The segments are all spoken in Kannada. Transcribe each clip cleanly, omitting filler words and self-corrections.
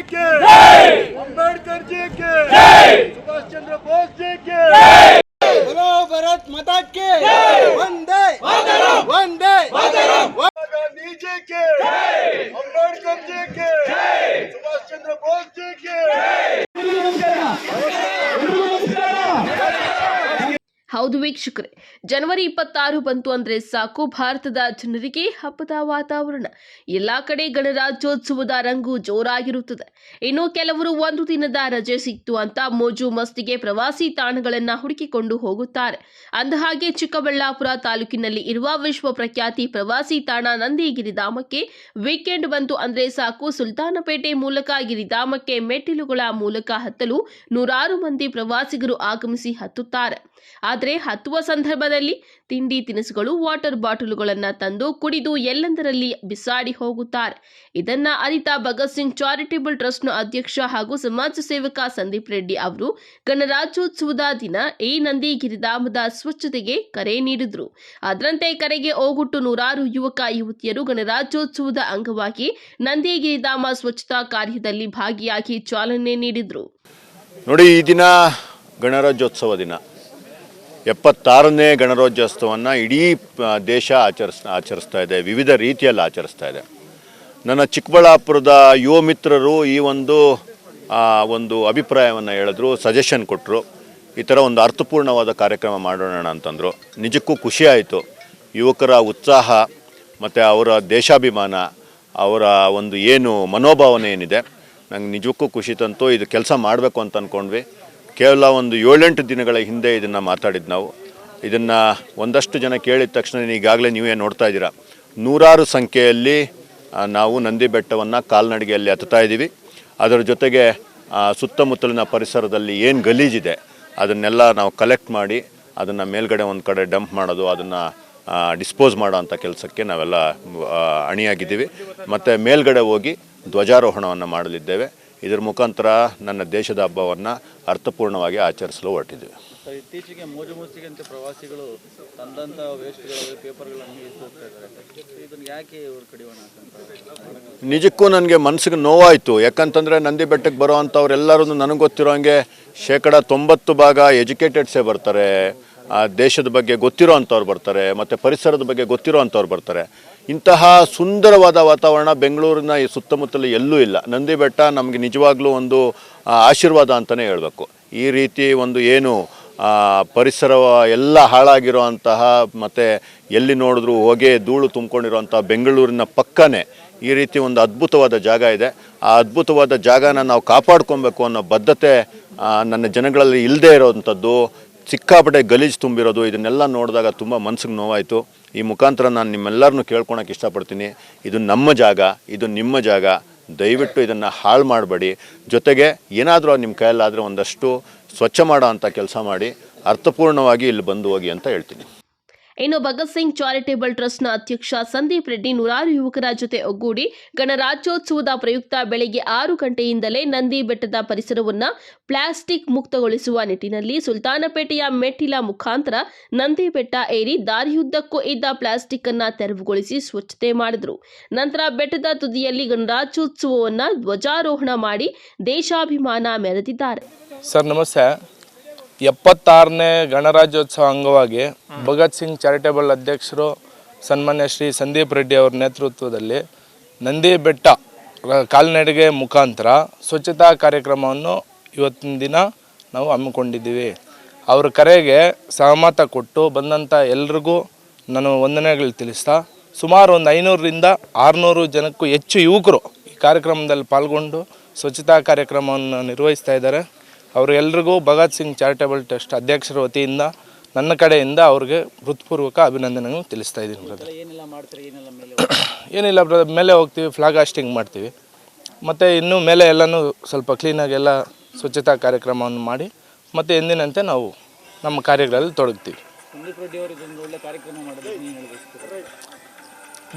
के अंबेडकर जी के सुभाष चंद्र बोस जी के बोलो भारत माता के वंदे वंदे गांधी जी के अंबेडकर जी के सुभाष चंद्र बोस जी के ಹೌದು ವೀಕ್ಷಕರೇ, ಜನವರಿ 26 ಬಂತು ಅಂದ್ರೆ ಸಾಕು, ಭಾರತದ ಜನರಿಗೆ ಹಬ್ಬದ ವಾತಾವರಣ. ಎಲ್ಲಾ ಕಡೆ ಗಣರಾಜ್ಯೋತ್ಸವದ ರಂಗು ಜೋರಾಗಿರುತ್ತದೆ. ಇನ್ನು ಕೆಲವರು ಒಂದು ದಿನದ ರಜೆ ಸಿಕ್ತು ಅಂತ ಮೋಜು ಮಸ್ತಿಗೆ ಪ್ರವಾಸಿ ತಾಣಗಳನ್ನ ಹುಡುಕಿಕೊಂಡು ಹೋಗುತ್ತಾರೆ. ಅಂದಹಾಗೆ ಚಿಕ್ಕಬಳ್ಳಾಪುರ ತಾಲೂಕಿನಲ್ಲಿ ಇರುವ ವಿಶ್ವ ಪ್ರಖ್ಯಾತಿ ಪ್ರವಾಸಿ ತಾಣ ನಂದಿಗಿರಿಧಾಮಕ್ಕೆ ವೀಕೆಂಡ್ ಬಂತು ಅಂದ್ರೆ ಸಾಕು, ಸುಲ್ತಾನಪೇಟೆ ಮೂಲಕ ಗಿರಿಧಾಮಕ್ಕೆ ಮೆಟ್ಟಿಲುಗಳ ಮೂಲಕ ಹತ್ತಲು ನೂರಾರು ಮಂದಿ ಪ್ರವಾಸಿಗರು ಆಗಮಿಸಿ ಹತ್ತುತ್ತಾರೆ. ಆದರೆ ಹತ್ತುವ ಸಂದರ್ಭದಲ್ಲಿ ತಿಂಡಿ ತಿನಿಸುಗಳು, ವಾಟರ್ ಬಾಟಲುಗಳನ್ನು ತಂದು ಕುಡಿದು ಎಲ್ಲೆಂದರಲ್ಲಿ ಬಿಸಾಡಿ ಹೋಗುತ್ತಾರೆ. ಇದನ್ನ ಅರಿತ ಭಗತ್ ಸಿಂಗ್ ಚಾರಿಟೇಬಲ್ ಟ್ರಸ್ಟ್ನ ಅಧ್ಯಕ್ಷ ಹಾಗೂ ಸಮಾಜ ಸೇವಕ ಸಂದೀಪ್ ರೆಡ್ಡಿ ಅವರು ಗಣರಾಜ್ಯೋತ್ಸವದ ದಿನ ಈ ನಂದಿಗಿರಿಧಾಮದ ಸ್ವಚ್ಛತೆಗೆ ಕರೆ ನೀಡಿದ್ರು. ಅದರಂತೆ ಕರೆಗೆ ಓಗೊಟ್ಟು ನೂರಾರು ಯುವಕ ಯುವತಿಯರು ಗಣರಾಜ್ಯೋತ್ಸವದ ಅಂಗವಾಗಿ ನಂದಿಗಿರಿಧಾಮ ಸ್ವಚ್ಛತಾ ಕಾರ್ಯದಲ್ಲಿ ಭಾಗಿಯಾಗಿ ಚಾಲನೆ ನೀಡಿದ್ರು. ನೋಡಿ, ಈ ದಿನ ಗಣರಾಜ್ಯೋತ್ಸವ ದಿನ, 76ನೇ ಗಣರಾಜ್ಯೋತ್ಸವವನ್ನು ಇಡೀ ದೇಶ ಆಚರಿಸ್ತಾ ಇದೆ, ವಿವಿಧ ರೀತಿಯಲ್ಲಿ ಆಚರಿಸ್ತಾ ಇದೆ. ನನ್ನ ಚಿಕ್ಕಬಳ್ಳಾಪುರದ ಯುವ ಮಿತ್ರರು ಈ ಒಂದು ಅಭಿಪ್ರಾಯವನ್ನು ಹೇಳಿದ್ರು, ಸಜೆಷನ್ ಕೊಟ್ಟರು. ಈ ಥರ ಒಂದು ಅರ್ಥಪೂರ್ಣವಾದ ಕಾರ್ಯಕ್ರಮ ಮಾಡೋಣ ಅಂತಂದರು. ನಿಜಕ್ಕೂ ಖುಷಿ ಆಯಿತು. ಯುವಕರ ಉತ್ಸಾಹ ಮತ್ತು ಅವರ ದೇಶಾಭಿಮಾನ, ಅವರ ಒಂದು ಏನು ಮನೋಭಾವನೆ ಏನಿದೆ, ನಂಗೆ ನಿಜಕ್ಕೂ ಖುಷಿ ತಂತು. ಇದು ಕೆಲಸ ಮಾಡಬೇಕು ಅಂತ ಅಂದ್ಕೊಂಡ್ವಿ. ಕೇವಲ ಒಂದು 7-8 ದಿನಗಳ ಹಿಂದೆ ಇದನ್ನು ಮಾತಾಡಿದ್ದು ನಾವು. ಇದನ್ನು ಒಂದಷ್ಟು ಜನ ಕೇಳಿದ ತಕ್ಷಣ ಈಗಾಗಲೇ ನೀವೇ ನೋಡ್ತಾ ಇದ್ದೀರಾ, ನೂರಾರು ಸಂಖ್ಯೆಯಲ್ಲಿ ನಾವು ನಂದಿ ಬೆಟ್ಟವನ್ನು ಕಾಲ್ನಡಿಗೆಯಲ್ಲಿ ಹತ್ತುತ್ತಾ ಇದ್ದೀವಿ. ಅದರ ಜೊತೆಗೆ ಸುತ್ತಮುತ್ತಲಿನ ಪರಿಸರದಲ್ಲಿ ಏನು ಗಲೀಜಿದೆ ಅದನ್ನೆಲ್ಲ ನಾವು ಕಲೆಕ್ಟ್ ಮಾಡಿ ಅದನ್ನು ಮೇಲ್ಗಡೆ ಒಂದು ಕಡೆ ಡಂಪ್ ಮಾಡೋದು, ಅದನ್ನು ಡಿಸ್ಪೋಸ್ ಮಾಡೋ ಅಂಥ ಕೆಲಸಕ್ಕೆ ನಾವೆಲ್ಲ ಅಣಿಯಾಗಿದ್ದೀವಿ. ಮತ್ತು ಮೇಲ್ಗಡೆ ಹೋಗಿ ಧ್ವಜಾರೋಹಣವನ್ನು ಮಾಡಲಿದ್ದೇವೆ. ಇದರ ಮುಖಾಂತರ ನನ್ನ ದೇಶದ ಹಬ್ಬವನ್ನು ಅರ್ಥಪೂರ್ಣವಾಗಿ ಆಚರಿಸಲು ಹೊರಟಿದ್ದೀವಿ. ಇತ್ತೀಚೆಗೆ ಮೋಜು ಮಸ್ತಿಗಂತೆ ಪ್ರವಾಸಿಗಳು ತಂದಂಥ ವೇಸ್ಟ್ಗಳು, ಪೇಪರ್ಗಳನ್ನು ಹೋಗ್ತಾ ಇದ್ದಾರೆ. ಇದನ್ನು ಯಾಕೆ ಇವರು ಕಡಿವಾಣ ಹಾಕಂತ ನಿಜಕ್ಕೂ ನನಗೆ ಮನಸ್ಸಿಗೆ ನೋವಾಯಿತು. ಯಾಕಂತಂದರೆ ನಂದಿ ಬೆಟ್ಟಕ್ಕೆ ಬರೋವಂಥವ್ರೆಲ್ಲರೂ ನನಗೆ ಗೊತ್ತಿರೋ ಹಾಗೆ 90% ಎಜುಕೇಟೆಡ್ಸೇ ಬರ್ತಾರೆ, ದೇಶದ ಬಗ್ಗೆ ಗೊತ್ತಿರೋ ಅಂಥವ್ರು ಬರ್ತಾರೆ, ಮತ್ತು ಪರಿಸರದ ಬಗ್ಗೆ ಗೊತ್ತಿರೋ ಅಂಥವ್ರು ಬರ್ತಾರೆ. ಇಂತಹ ಸುಂದರವಾದ ವಾತಾವರಣ ಬೆಂಗಳೂರಿನ ಈ ಸುತ್ತಮುತ್ತಲು ಎಲ್ಲೂ ಇಲ್ಲ. ನಂದಿ ಬೆಟ್ಟ ನಮಗೆ ನಿಜವಾಗ್ಲೂ ಒಂದು ಆಶೀರ್ವಾದ ಅಂತಲೇ ಹೇಳಬೇಕು. ಈ ರೀತಿ ಒಂದು ಏನು ಪರಿಸರ ಎಲ್ಲ ಹಾಳಾಗಿರೋ ಅಂತಹ ಮತ್ತು ಎಲ್ಲಿ ನೋಡಿದ್ರೂ ಹೊಗೆ ಧೂಳು ತುಂಬಿಕೊಂಡಿರೋಂಥ ಬೆಂಗಳೂರಿನ ಪಕ್ಕನೇ ಈ ರೀತಿ ಒಂದು ಅದ್ಭುತವಾದ ಜಾಗ ಇದೆ. ಆ ಅದ್ಭುತವಾದ ಜಾಗನ ನಾವು ಕಾಪಾಡ್ಕೊಬೇಕು ಅನ್ನೋ ಬದ್ಧತೆ ನನ್ನ ಜನಗಳಲ್ಲಿ ಇಲ್ಲದೇ ಇರೋವಂಥದ್ದು, ಸಿಕ್ಕಾಪಟ್ಟೆ ಗಲೀಜು ತುಂಬಿರೋದು, ಇದನ್ನೆಲ್ಲ ನೋಡಿದಾಗ ತುಂಬ ಮನಸ್ಸಿಗೆ ನೋವಾಯಿತು. ಈ ಮುಖಾಂತರ ನಾನು ನಿಮ್ಮೆಲ್ಲರನ್ನೂ ಕೇಳ್ಕೊಳಕ್ಕೆ ಇಷ್ಟಪಡ್ತೀನಿ, ಇದು ನಮ್ಮ ಜಾಗ, ಇದು ನಿಮ್ಮ ಜಾಗ, ದಯವಿಟ್ಟು ಇದನ್ನು ಹಾಳು ಮಾಡಬೇಡಿ. ಜೊತೆಗೆ ಏನಾದರೂ ನಿಮ್ಮ ಕೈಯಲ್ಲಾದರೆ ಒಂದಷ್ಟು ಸ್ವಚ್ಛ ಮಾಡೋ ಅಂಥ ಕೆಲಸ ಮಾಡಿ ಅರ್ಥಪೂರ್ಣವಾಗಿ ಇಲ್ಲಿ ಬಂದು ಹೋಗಿ ಅಂತ ಹೇಳ್ತೀನಿ. ಇನ್ನು ಭಗತ್ ಸಿಂಗ್ ಚಾರಿಟೇಬಲ್ ಟ್ರಸ್ಟ್ನ ಅಧ್ಯಕ್ಷ ಸಂದೀಪ್ ರೆಡ್ಡಿ ನೂರಾರು ಯುವಕರ ಜೊತೆ ಒಗ್ಗೂಡಿ ಗಣರಾಜ್ಯೋತ್ಸವದ ಪ್ರಯುಕ್ತ ಬೆಳಗ್ಗೆ 6 ಗಂಟೆಯಿಂದಲೇ ನಂದಿ ಬೆಟ್ಟದ ಪರಿಸರವನ್ನು ಪ್ಲಾಸ್ಟಿಕ್ ಮುಕ್ತಗೊಳಿಸುವ ನಿಟ್ಟಿನಲ್ಲಿ ಸುಲ್ತಾನಪೇಟೆಯ ಮೆಟ್ಟಿಲ ಮುಖಾಂತರ ನಂದಿ ಬೆಟ್ಟ ಏರಿ ದಾರಿಯುದ್ದಕ್ಕೂ ಇದ್ದ ಪ್ಲಾಸ್ಟಿಕ್ ಅನ್ನ ತೆರವುಗೊಳಿಸಿ ಸ್ವಚ್ಛತೆ ಮಾಡಿದರು. ನಂತರ ಬೆಟ್ಟದ ತುದಿಯಲ್ಲಿ ಗಣರಾಜ್ಯೋತ್ಸವವನ್ನು ಧ್ವಜಾರೋಹಣ ಮಾಡಿ ದೇಶಾಭಿಮಾನ ಮೆರೆದಿದ್ದಾರೆ. ಸರ್ ನಮಸ್ತೆ. 76ನೇ ಗಣರಾಜ್ಯೋತ್ಸವ ಅಂಗವಾಗಿ ಭಗತ್ ಸಿಂಗ್ ಚಾರಿಟೇಬಲ್ ಅಧ್ಯಕ್ಷರು ಸನ್ಮಾನ್ಯ ಶ್ರೀ ಸಂದೀಪ್ ರೆಡ್ಡಿ ಅವರ ನೇತೃತ್ವದಲ್ಲಿ ನಂದಿ ಬೆಟ್ಟ ಕಾಲ್ನಡಿಗೆ ಮುಖಾಂತರ ಸ್ವಚ್ಛತಾ ಕಾರ್ಯಕ್ರಮವನ್ನು ಇವತ್ತಿನ ದಿನ ನಾವು ಹಮ್ಮಿಕೊಂಡಿದ್ದೀವಿ. ಅವ್ರ ಕರೆಗೆ ಸಹಮತ ಕೊಟ್ಟು ಬಂದಂಥ ಎಲ್ರಿಗೂ ನಾನು ವಂದನೆಗಳು ತಿಳಿಸ್ತಾ, ಸುಮಾರು ಒಂದು 500ರಿಂದ 600 ಜನಕ್ಕೂ ಹೆಚ್ಚು ಯುವಕರು ಈ ಕಾರ್ಯಕ್ರಮದಲ್ಲಿ ಪಾಲ್ಗೊಂಡು ಸ್ವಚ್ಛತಾ ಕಾರ್ಯಕ್ರಮವನ್ನು ನಿರ್ವಹಿಸ್ತಾ ಇದ್ದಾರೆ. ಅವರೆಲ್ಲರಿಗೂ ಭಗತ್ ಸಿಂಗ್ ಚಾರಿಟೇಬಲ್ ಟ್ರಸ್ಟ್ ಅಧ್ಯಕ್ಷರ ವತಿಯಿಂದ ನನ್ನ ಕಡೆಯಿಂದ ಅವ್ರಿಗೆ ಹೃತ್ಪೂರ್ವಕ ಅಭಿನಂದನೆಗಳನ್ನು ತಿಳಿಸ್ತಾ ಇದ್ದೀನಿ ಬ್ರದರ್. ಏನಿಲ್ಲ ಬ್ರದರ್, ಮೇಲೆ ಹೋಗ್ತೀವಿ, ಫ್ಲಾಗ್ ಹಾಸ್ಟಿಂಗ್ ಮಾಡ್ತೀವಿ, ಮತ್ತು ಇನ್ನೂ ಮೇಲೆ ಎಲ್ಲನೂ ಸ್ವಲ್ಪ ಕ್ಲೀನಾಗೆಲ್ಲ ಸ್ವಚ್ಛತಾ ಕಾರ್ಯಕ್ರಮವನ್ನು ಮಾಡಿ ಮತ್ತು ಎಂದಿನಂತೆ ನಾವು ನಮ್ಮ ಕಾರ್ಯಗಳಲ್ಲಿ ತೊಡಗ್ತೀವಿ.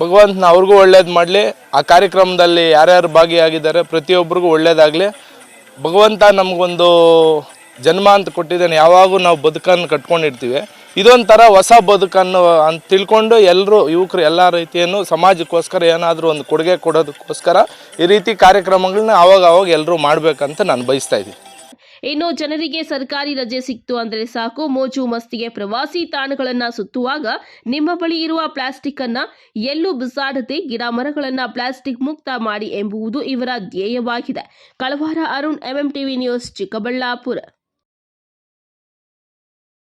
ಭಗವಂತನ ಅವ್ರಿಗೂ ಒಳ್ಳೇದು ಮಾಡಲಿ. ಆ ಕಾರ್ಯಕ್ರಮದಲ್ಲಿ ಯಾರ್ಯಾರು ಭಾಗಿಯಾಗಿದ್ದಾರೆ ಪ್ರತಿಯೊಬ್ಬರಿಗೂ ಒಳ್ಳೇದಾಗಲಿ. ಭಗವಂತ ನಮಗೊಂದು ಜನ್ಮ ಅಂತ ಕೊಟ್ಟಿದ್ದಾನೆ. ಯಾವಾಗೂ ನಾವು ಬದುಕನ್ನು ಕಟ್ಕೊಂಡಿರ್ತೀವಿ, ಇದೊಂಥರ ಹೊಸ ಬದುಕನ್ನು ಅಂತ ತಿಳ್ಕೊಂಡು ಎಲ್ಲರೂ ಯುವಕರು ಎಲ್ಲ ರೀತಿಯನ್ನು ಸಮಾಜಕ್ಕೋಸ್ಕರ ಏನಾದರೂ ಒಂದು ಕೊಡುಗೆ ಕೊಡೋದಕ್ಕೋಸ್ಕರ ಈ ರೀತಿ ಕಾರ್ಯಕ್ರಮಗಳನ್ನ ಅವಾಗ ಎಲ್ಲರೂ ಮಾಡಬೇಕಂತ ನಾನು ಬಯಸ್ತಾ ಇದ್ದೀನಿ. ಇನ್ನು ಜನರಿಗೆ ಸರ್ಕಾರಿ ರಜೆ ಸಿಕ್ತು ಅಂದ್ರೆ ಸಾಕು ಮೋಜು ಮಸ್ತಿಗೆ ಪ್ರವಾಸಿ ತಾಣಗಳನ್ನ ಸುತ್ತುವಾಗ ನಿಮ್ಮ ಬಳಿ ಇರುವ ಪ್ಲಾಸ್ಟಿಕ್ ಅನ್ನ ಎಲ್ಲೂ ಬಿಸಾಡದೆ ಗಿಡ ಮರಗಳನ್ನ ಪ್ಲಾಸ್ಟಿಕ್ ಮುಕ್ತ ಮಾಡಿ ಎಂಬುದು ಇವರ ಧ್ಯೇಯವಾಗಿದೆ. ಕಳವಾರ ಅರುಣ್, MMTV ನ್ಯೂಸ್, ಚಿಕ್ಕಬಳ್ಳಾಪುರ.